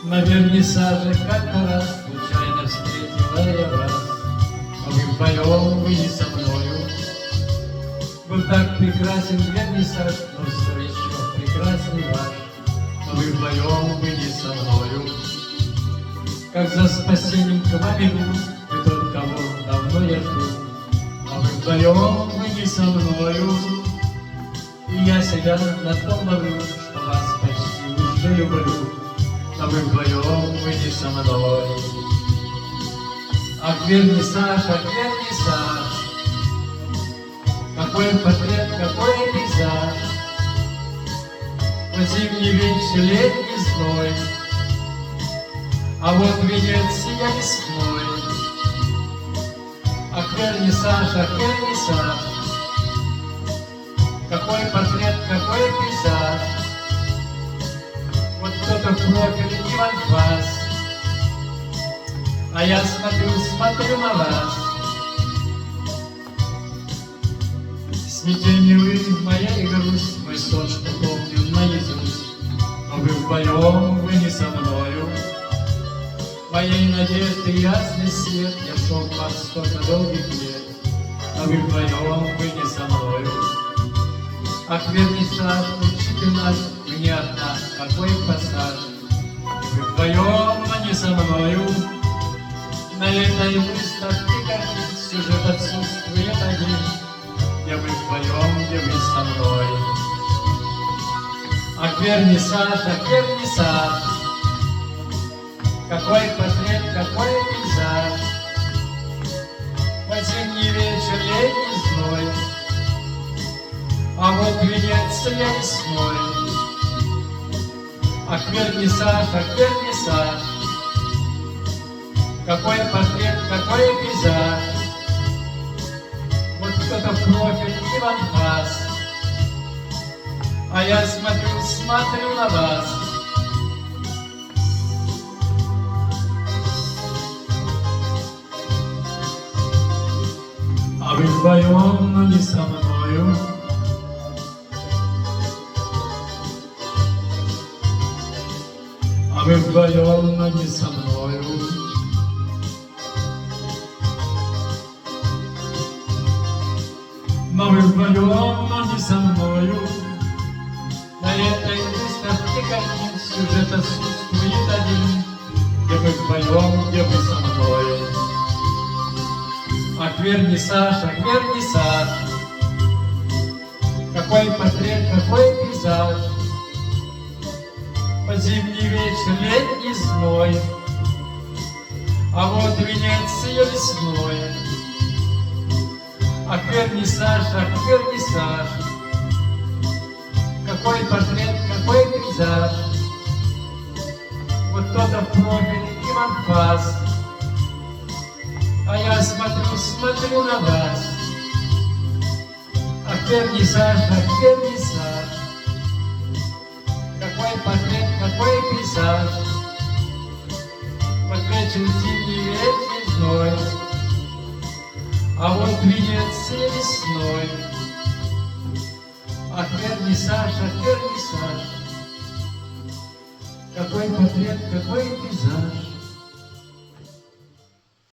На вернисаже как-то раз случайно встретила я вас, а вы вдвоем, вы не со мною. Был так прекрасен вернисаж, но все еще прекрасней ваш, а вы вдвоем, вы не со мною. Как за спасением к вам иду, вы тот, кого давно я жду, а вы вдвоем, вы не со мною. И я себя на том ловлю, что вас почти уже люблю, а вы вдвоем, вы не со мной. Ах, вернисаж, какой портрет, какой пейзаж, вот зимний вечер, летний зной, а вот Венеция весной. Ах, вернисаж, какой портрет, какой пейзаж, вот кто-то в профиль и в анфас, а я смотрю на вас. Смятение вы, моя и грусть, мой сон, что помню наизусть, но вы вдвоем, вы не со мною. Моей надежды ясный свет, я шел под столько долгих лет, а вы вдвоем, вы не со мною. Ах, вернисаж, учитель наш, вы не одна, какой пассаж, вы вдвоем, но не со мною. На этой выставке картин сюжет отсутствует один, где вы вдвоем, где вы со мной. Ах, вернисаж, какой портрет, какой пейзаж, вот зимний вечер, летний зной, а вот Венеция весной. Ах, вернисаж, какой портрет, какой пейзаж, вот кто-то в профиль и в анфас, а я смотрю на вас. А вы вдвоем, но не со мною. А вы вдвоем, но не со мною. Но вы вдвоем, но не со мною. На этой выставке картин сюжет отсутствует один, где вы вдвоем, где вы со мной. Ах, вернисаж, какой портрет, какой пейзаж, под зимний вечер, летний зной, а вот Венеция весной. Ах, вернисаж, какой портрет, какой пейзаж, вот кто-то в профиль и в анфас, а я смотрю на вас. Ах, вернисаж, какой портрет, какой пейзаж, вот вечер зимний, вечер зной, а вот Венеция весной. Ах, вернисаж, какой портрет, какой пейзаж,